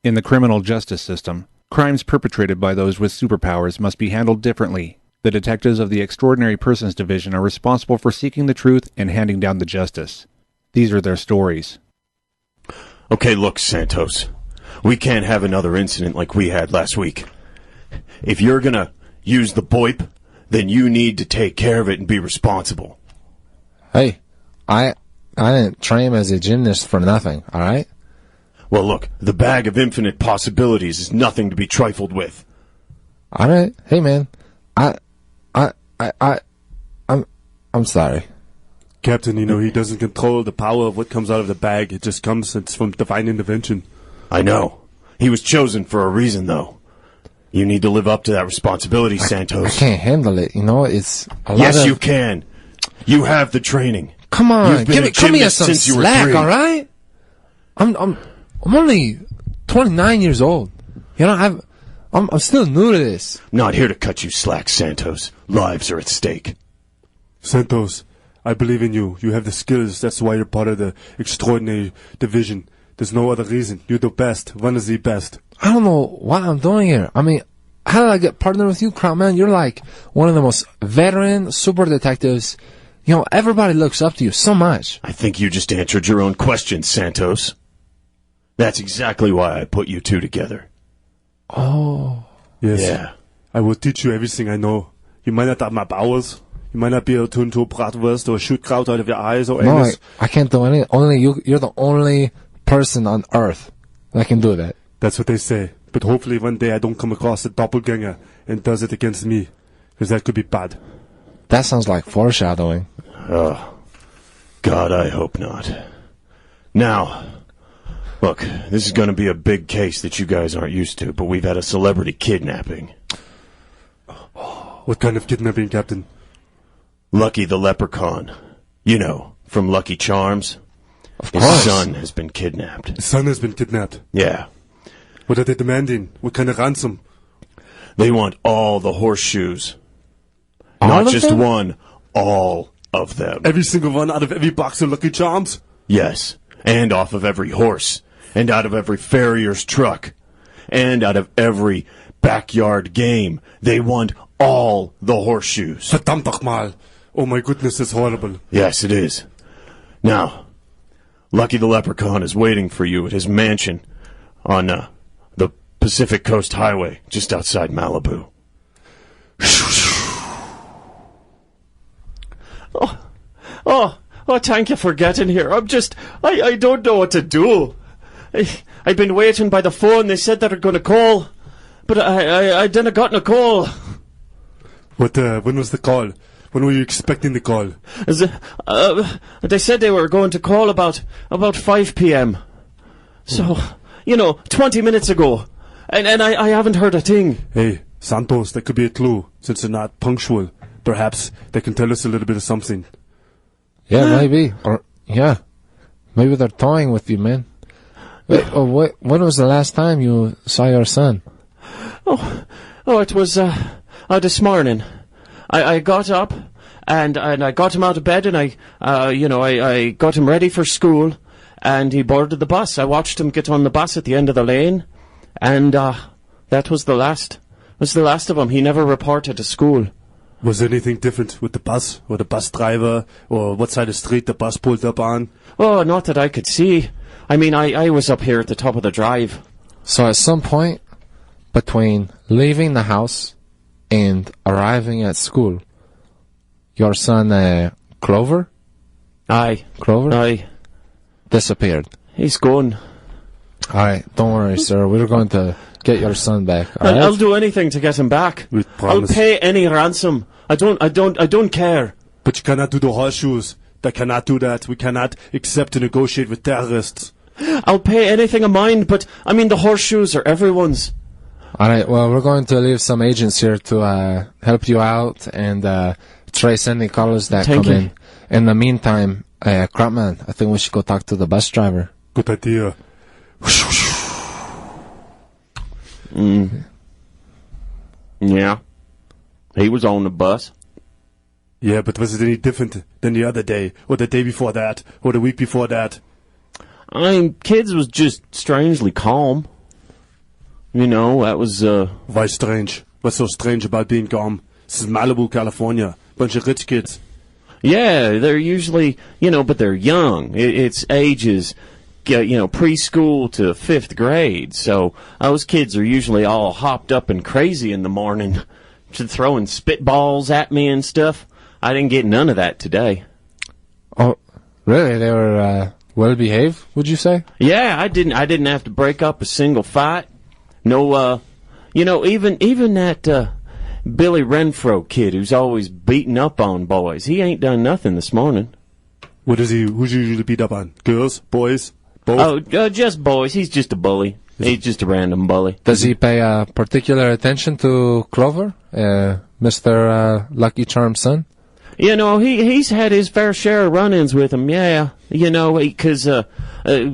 In the criminal justice system, crimes perpetrated by those with superpowers must be handled differently. The detectives of the Extraordinary Persons Division are responsible for seeking the truth and handing down the justice. These are their stories. Okay, look, Santos. We can't have another incident like we had last week. If you're gonna use the BOIP, then you need to take care of it and be responsible. Hey, I didn't train as a gymnast for nothing, alright? Well, look, the bag of infinite possibilities is nothing to be trifled with. Alright, hey man, I'm sorry. Captain, he doesn't control the power of what comes out of the bag. It just comes from divine intervention. I know. He was chosen for a reason, though. You need to live up to that responsibility, Santos. I can't handle it, it's a lot Yes, you can. You have the training. Come on, You've been a come here gymnast some since you were slack, 3. alright? I'm only 29 years old. I'm still new to this. I'm not here to cut you slack, Santos. Lives are at stake. Santos, I believe in you. You have the skills. That's why you're part of the Extraordinary Division. There's no other reason. You're the best. One of the best. I don't know what I'm doing here. I mean, how did I get partnered with you, Krautman? You're like one of the most veteran super detectives. Everybody looks up to you so much. I think you just answered your own question, Santos. That's exactly why I put you two together. Oh. Yes. Yeah. I will teach you everything I know. You might not have my powers. You might not be able to turn into a bratwurst or shoot kraut out of your eyes or No, anus. I can't do anything. Only you're the only person on Earth that can do that. That's what they say. But hopefully one day I don't come across a doppelganger and does it against me. Because that could be bad. That sounds like foreshadowing. Oh, God, I hope not. Now, look, this is going to be a big case that you guys aren't used to, but we've had a celebrity kidnapping. What kind of kidnapping, Captain? Lucky the Leprechaun. From Lucky Charms. Of His course. son has been kidnapped. His son has been kidnapped. Yeah. What are they demanding? What kind of ransom? They want all the horseshoes. All Not of just them? one, all of them. Every single one out of every box of Lucky Charms? Yes, and off of every horse, and out of every farrier's truck, and out of every backyard game. They want all the horseshoes. Verdammt doch mal. Oh my goodness, it's horrible. Yes, it is. Now, Lucky the Leprechaun is waiting for you at his mansion on the Pacific Coast Highway, just outside Malibu. Oh, thank you for getting here. I don't know what to do. I've been waiting by the phone. They said they were going to call, but I didn't got a call. When was the call? When were you expecting the call? They said they were going to call about 5 p.m. So, 20 minutes ago. And I haven't heard a thing. Hey, Santos, that could be a clue. Since they're not punctual, perhaps they can tell us a little bit of something. Yeah, maybe. Or, yeah. Maybe they're toying with you, man. Wait, when was the last time you saw your son? Oh, it was this morning. I got up and I got him out of bed and I got him ready for school and he boarded the bus. I watched him get on the bus at the end of the lane and that was the last. Was the last of him. He never reported to school. Was there anything different with the bus or the bus driver or what side of the street the bus pulled up on? Oh, not that I could see. I mean, I was up here at the top of the drive. So at some point between leaving the house and arriving at school, your son, Clover? Aye. Clover? Aye. Disappeared. He's gone. Alright, don't worry, sir. We're going to get your son back. All right? I'll do anything to get him back. We I'll promise. pay any ransom. I don't care. But you cannot do the horseshoes. They cannot do that. We cannot accept to negotiate with terrorists. I'll pay anything of mine, but I mean the horseshoes are everyone's. Alright, well, we're going to leave some agents here to help you out and trace any callers that Thank come you. in. In the meantime, Krautman, I think we should go talk to the bus driver. Good idea. Yeah. He was on the bus. Yeah, but was it any different than the other day, or the day before that, or the week before that? Kids was just strangely calm. You know, that was, Why strange? What's so strange about being calm? This is Malibu, California. Bunch of rich kids. yeah, they're usually, but they're young. It's ages, preschool to 5th grade. So those kids are usually all hopped up and crazy in the morning, throwing spitballs at me and stuff. I didn't get none of that today. Oh, really? They were well behaved, would you say? Yeah, I didn't have to break up a single fight. No, even that Billy Renfro kid who's always beating up on boys. He ain't done nothing this morning. What is he? Who's he usually beat up on? Girls? Boys? Both? Oh, just boys. He's just a bully. He's just a random bully. Does he pay particular attention to Clover, Mr. Lucky Charm's son? He's had his fair share of run-ins with him, yeah. Because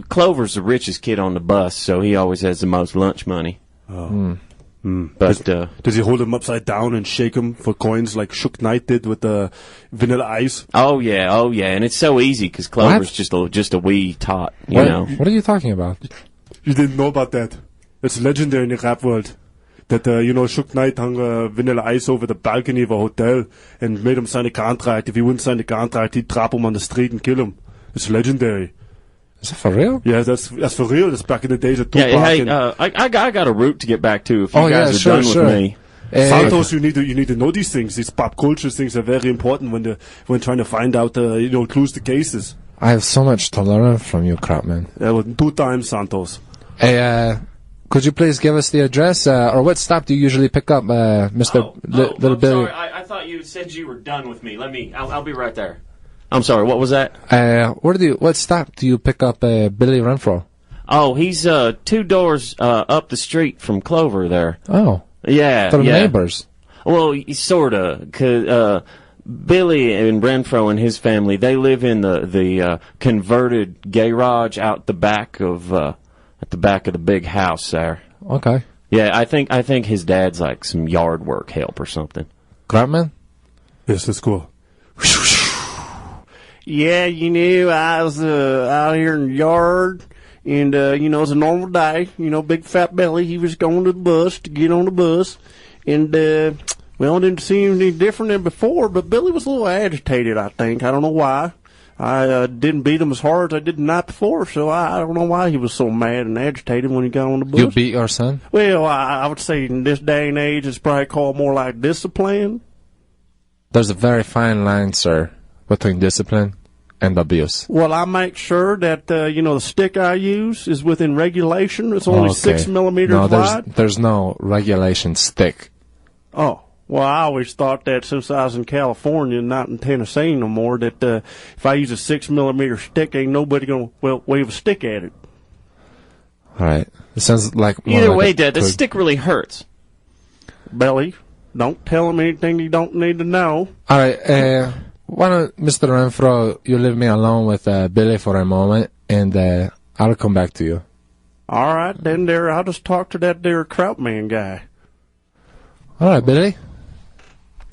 Clover's the richest kid on the bus, so he always has the most lunch money. Oh. But Does he hold him upside down and shake him for coins like Shook Knight did with the Vanilla Ice? Oh yeah, and it's so easy because Clover's just a wee tot, you know. What are you talking about? You didn't know about that? It's legendary in the rap world. That, Shook Knight hung Vanilla Ice over the balcony of a hotel and made him sign a contract. If he wouldn't sign the contract, he'd trap him on the street and kill him. It's legendary. Is that for real? Yeah, that's for real. That's back in the days of Tupac. Yeah, hey, I got a route to get back to if you guys are done with me. Santos, you need to know these things. These pop culture things are very important when trying to find out clues to cases. I have so much to learn from you, Crapman. Yeah, well, 2 times, Santos. Hey, could you please give us the address, or what stop do you usually pick up, Mr. Little Billy? Sorry, I thought you said you were done with me. I'll be right there. I'm sorry, what was that? What stop do you pick up, Billy Renfro? Oh, he's 2 doors up the street from Clover there. Oh. Yeah, For the neighbors. Well, sorta, 'cause Billy and Renfro and his family, they live in the converted garage out the back of at the back of the big house there. Okay. Yeah, I think his dad's like some yard work help or something. Crapman? Yes, let's go. Yeah, I was out here in the yard, and, it's a normal day. Big fat Billy, he was going to the bus to get on the bus, and, well, it didn't seem any different than before, but Billy was a little agitated, I think. I don't know why. I didn't beat him as hard as I did the night before, so I don't know why he was so mad and agitated when he got on the bus. You beat your son? Well, I would say in this day and age, it's probably called more like discipline. There's a very fine line, sir, between discipline and abuse. Well, I make sure that, the stick I use is within regulation. It's only 6 millimeters wide. There's no regulation stick. Oh. Well, I always thought that since I was in California and not in Tennessee no more, that if I use a 6 millimeter stick, ain't nobody going to, wave a stick at it. All right. It sounds like more Either like way, Dad, the stick really hurts. Billy, don't tell him anything you don't need to know. All right. Why don't, Mr. Renfro, you leave me alone with Billy for a moment, and I'll come back to you. All right, then I'll just talk to that Troutman guy. All right, Billy.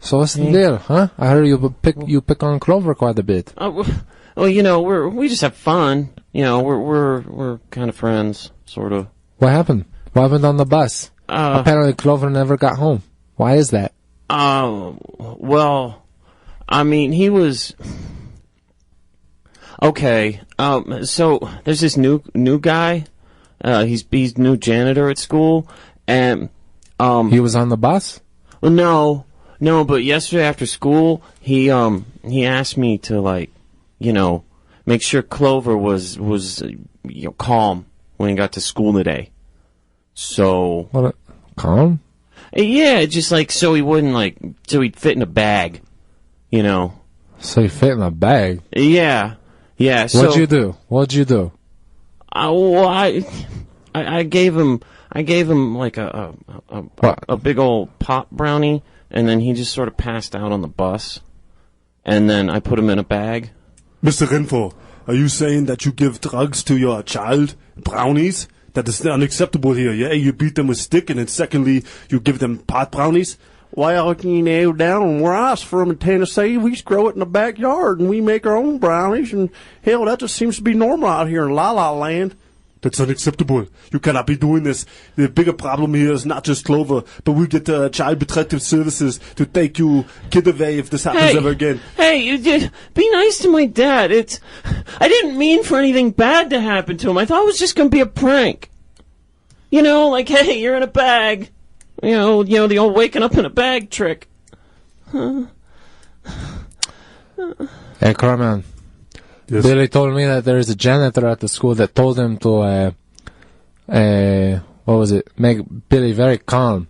So what's the deal, huh? I heard you pick on Clover quite a bit. Well, we just have fun. We're kind of friends, sort of. What happened? What happened on the bus? Apparently Clover never got home. Why is that? Well, I mean, he was okay. So there's this new guy. He's new janitor at school, and he was on the bus? Well, no. But yesterday after school, he asked me to make sure Clover was calm when he got to school today. So calm? Yeah, just so he wouldn't so he'd fit in a bag, So he fit in a bag? Yeah. What'd you do? I gave him like a big old pop brownie, and then he just sort of passed out on the bus, and then I put him in a bag. Mr. Renfro, are you saying that you give drugs to your child? Brownies? That is unacceptable here. Yeah, you beat them with stick, and then secondly, you give them pot brownies? Well, down where I was from in Tennessee, we just grow it in the backyard, and we make our own brownies, and hell, that just seems to be normal out here in La La Land. That's unacceptable. You cannot be doing this. The bigger problem here is not just Clover, but we'll get Child Protective Services to take you kid away if this happens ever again. Hey, you did be nice to my dad. I didn't mean for anything bad to happen to him. I thought it was just gonna be a prank. You know, like, hey, you're in a bag. You know, the old waking up in a bag trick. Hey, Carman. Yes. Billy told me that there's a janitor at the school that told him to, make Billy very calm.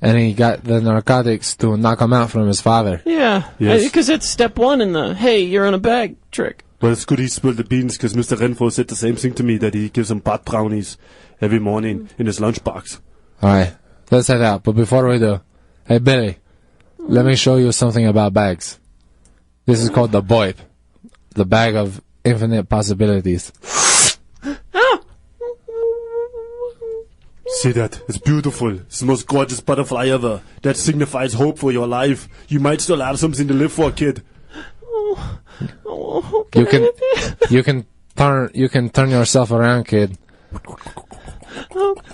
And he got the narcotics to knock him out from his father. Yeah, Yes. because it's step one in the, hey, you're in a bag trick. Well, it's good he spilled the beans, because Mr. Renfro said the same thing to me, that he gives him pot brownies every morning in his lunchbox. Alright, let's head out. But before we do, hey, Billy, let me show you something about bags. This is called the BOIP. The bag of infinite possibilities. See that? It's beautiful. It's the most gorgeous butterfly ever. That signifies hope for your life. You might still have something to live for, kid. Okay. You can turn yourself around, kid.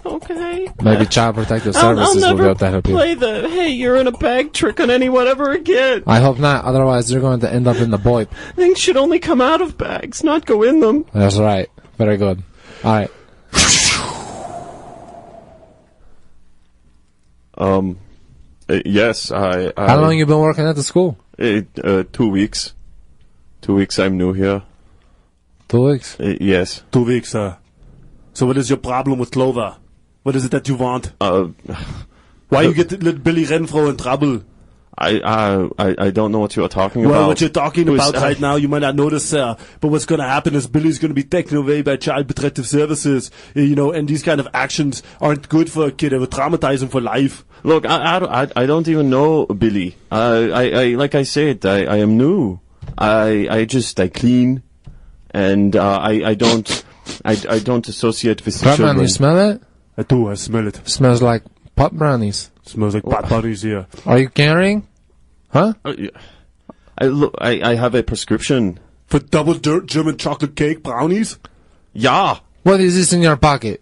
Okay. Maybe Child Protective I'll Services will be never able to help you. play the, hey, you're in a bag trick on anyone ever again. I hope not, otherwise you're going to end up in the BOIP. Things should only come out of bags, not go in them. That's right. Very good. Alright. Yes, I How long you been working at the school? 2 weeks. 2 weeks I'm new here. 2 weeks? Yes. 2 weeks, sir. So what is your problem with Clover? What is it that you want? Why you get little Billy Renfro in trouble? I don't know what you are talking Well, about. what you're talking Who's- about right now, you might not notice, sir. But what's going to happen is Billy's going to be taken away by Child Protective Services. You know, and these kind of actions aren't good for a kid. It will traumatize him for life. Look, I don't even know Billy. I like I said, I am new. I clean, and I don't associate with Batman, children. you smell it? I do, I smell it. Smells like pot brownies. Smells like pot bunnies here. Are you carrying? Huh? I have a prescription. For double German chocolate cake brownies? Yeah. What is this in your pocket?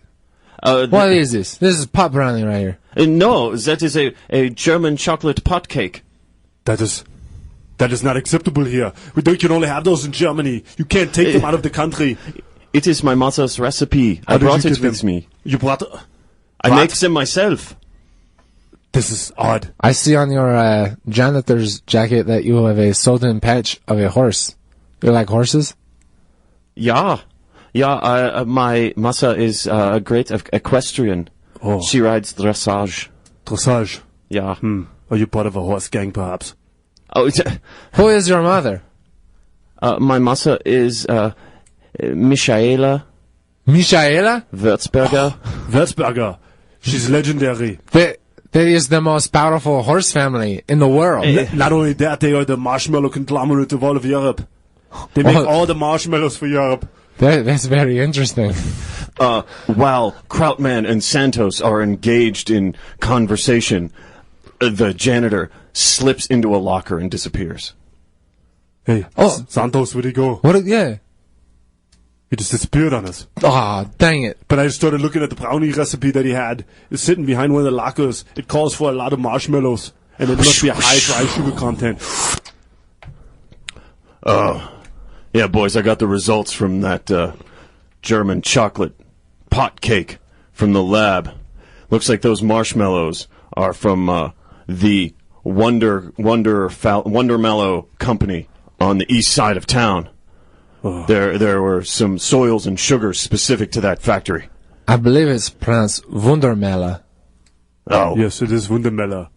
What What is this? This is pot brownie right here. No, that is a German chocolate pot cake. That is not acceptable here. You can only have those in Germany. You can't take them out of the country. It is my mother's recipe. I How did brought you it get with them? me. You brought... I What? make them myself. This is odd. I see on your janitor's jacket that you have a soldering patch of a horse. You like horses? Yeah. My mother is a great equestrian. Oh. She rides dressage. Dressage. Yeah. Are you part of a horse gang, perhaps? Oh, Who is your mother? my mother is Michaela Michaela? Würzberger. Würzberger. She's legendary. That is the most powerful horse family in the world. Not only that, they are the marshmallow conglomerate of all of Europe. They make Oh. all the marshmallows for Europe. That's very interesting. While Krautman and Santos are engaged in conversation, the janitor slips into a locker and disappears. Hey, Oh. Santos, where'd he go? What? Yeah. He just disappeared on us. Ah, dang it. But I started looking at the brownie recipe that he had. It's sitting behind one of the lockers. It calls for a lot of marshmallows. And it must be a high dry sugar content. Yeah, boys, I got the results from that German chocolate pot cake from the lab. Looks like those marshmallows are from the Wonder Mellow Company on the east side of town. Oh. There were some soils and sugars specific to that factory. I believe it's pronounced Wundermela. Oh, Yes, it is Wundermeller.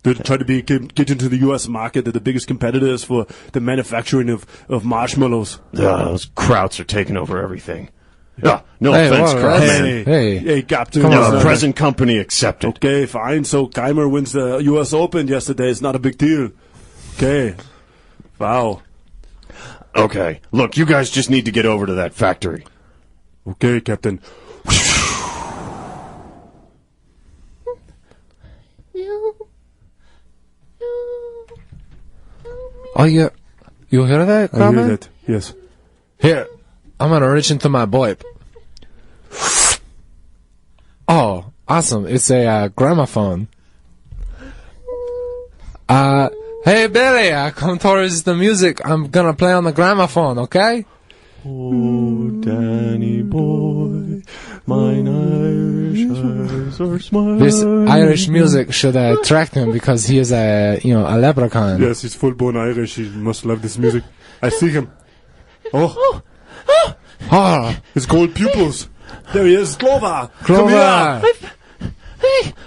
They try to get into the U.S. market. They're the biggest competitors for the manufacturing of marshmallows. those Krauts are taking over everything. No Hey, offense, whoa, Krautman. Hey. Captain. Come on, Present company accepted. Okay, fine. So Keimer wins the U.S. Open yesterday. It's not a big deal. Okay. Wow. Okay, look, you guys just need to get over to that factory. Okay, Captain. Oh, you hear that, I hear Carmen? that. Yes. Here, I'm gonna reach into my BOIP. Awesome. It's a gramophone. Hey, Billy, come towards the music. I'm gonna play on the gramophone, okay? Oh, Danny boy, mine Irish eyes are smiling. This Irish music should attract him because he is a leprechaun. Yes, he's full-blown Irish. He must love this music. I see him. Oh, Oh, his gold pupils. There he is. Clover. Come Clover. here.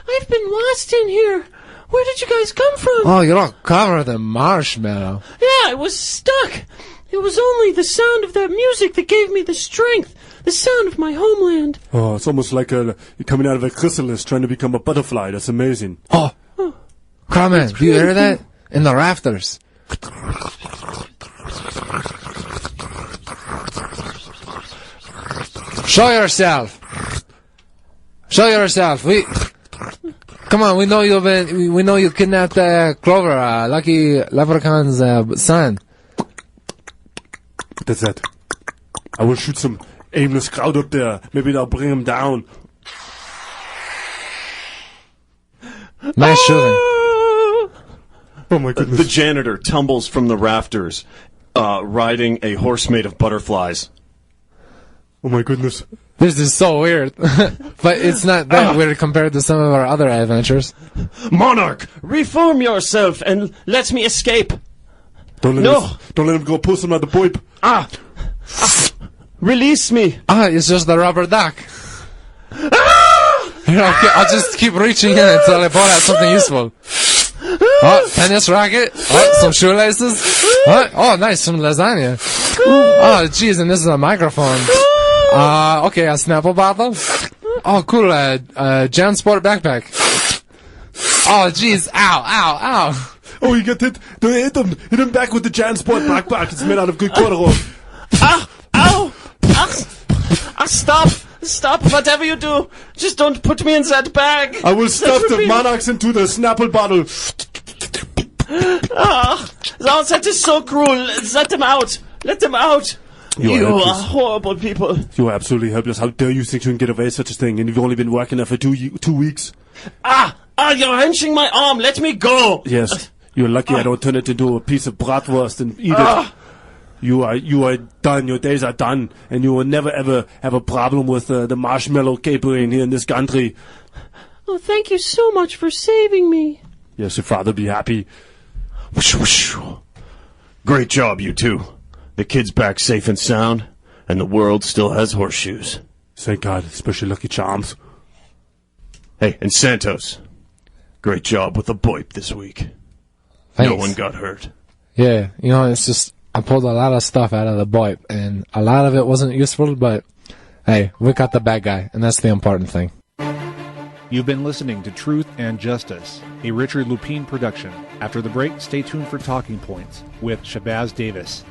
I've been lost in here. Where did you guys come from? Oh, you're all covered in marshmallow. Yeah, I was stuck. It was only the sound of that music that gave me the strength. The sound of my homeland. Oh, it's almost like you're coming out of a chrysalis trying to become a butterfly. That's amazing. Oh, Carmen, do you hear that? In the rafters. Show yourself. Show yourself. Come on. We know you kidnapped Clover, Lucky Leprechaun's son. That's it. I will shoot some aimless crowd up there. Maybe they'll bring him down. Nice shooting. Oh my goodness. The janitor tumbles from the rafters, riding a horse made of butterflies. Oh my goodness. This is so weird, but it's not that weird compared to some of our other adventures. Monarch, reform yourself and let me escape. Don't let him go. Pull some out the pipe. Release me. It's just the rubber duck. Here, I'll just keep reaching in until I pull out something useful. Oh, tennis racket. Oh, some shoelaces. Oh, nice, some lasagna. Oh, jeez, and this is a microphone. Okay, a Snapple bottle. Oh, cool, Jan Sport backpack. Oh, jeez, ow. Oh, you got hit. Don't hit him. Hit him back with the Jan Sport backpack. It's made out of good corduroy. Ow. Stop, whatever you do. Just don't put me in that bag. I will stuff the monarchs into the Snapple bottle. That is so cruel. Let them out. You are horrible people. You are absolutely helpless. How dare you think you can get away with such a thing? And you've only been working there for 2 weeks. You're henching my arm. Let me go. Yes. You're lucky I don't turn it into a piece of bratwurst and eat it. You are done. Your days are done. And you will never ever have a problem with the marshmallow capering here in this country. Oh, thank you so much for saving me. Yes, your father be happy. Great job, you two. The kid's back safe and sound, and the world still has horseshoes. Thank God, especially Lucky Charms. Hey, and Santos. Great job with the boip this week. Thanks. No one got hurt. Yeah, it's just, I pulled a lot of stuff out of the boip, and a lot of it wasn't useful, but hey, we got the bad guy, and that's the important thing. You've been listening to Truth and Justice, a Richard Lupine production. After the break, stay tuned for Talking Points with Shabazz Davis.